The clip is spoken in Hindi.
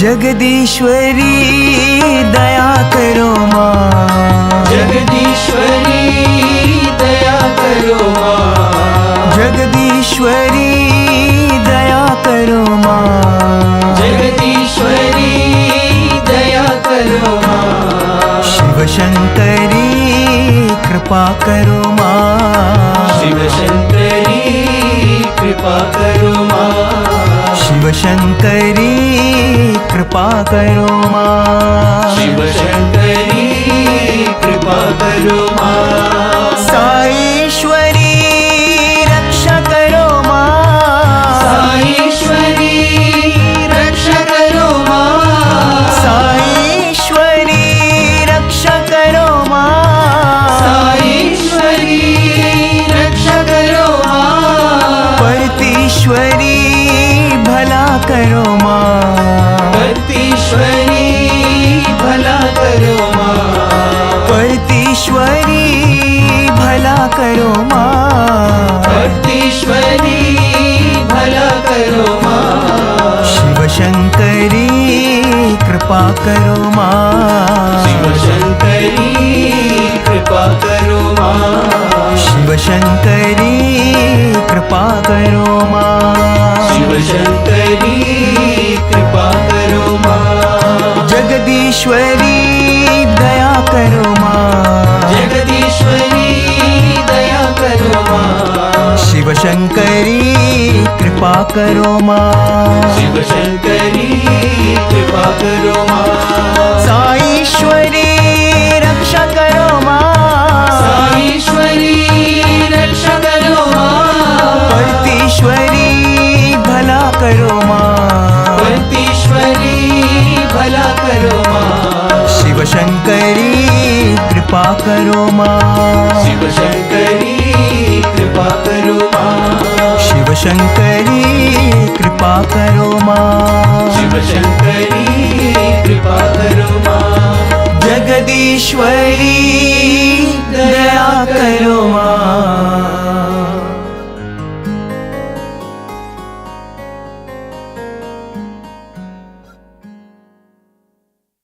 जगदीश्वरी दया करो माँ, जगदीश्वरी दया करो माँ, जगदीश्वरी दया करो माँ, जगदीश्वरी दया करो माँ, शिव शंकरी कृपा करो माँ, शिव शंकरी कृपा करो माँ, शिव शंकरी कृपा करो माँ, शिव शंकरी कृपा करो माँ, साईश्वरी रक्षा करो माँ, साईश्वरी रक्षा करो माँ, साईश्वरी रक्षा करो माँ, साईश्वरी रक्षा करो माँ, परतीश्वरी भला करो माँ, परतीश्वरी भला करो माँ, परतीश्वरी भला करो माँ, परतीश्वरी भला करो माँ, शिव शंकरी कृपा करो माँ, शिव शंकरी कृपा करो माँ, शिव शंकरी कृपा करो माँ, शिव शंकरी कृपा करो माँ, जगदीश्वरी दया करो माँ, जगदीश्वरी दया करो माँ, शिव शंकरी कृपा करो माँ, शिव शंकरी कृपा करो माँ, साईश्वरी रक्षा करो माँ, साईश्वरी रक्षा करो माँ, परतीश्वरी भला करो माँ, परतीश्वरी भला करो माँ, शिव शंकरी कृपा करो माँ, शिव शंकरी कृपा करो माँ, शिव शंकरी कृपा करो माँ, शिव शंकरी कृपा करो माँ, जगदीश्वरी दया करो माँ,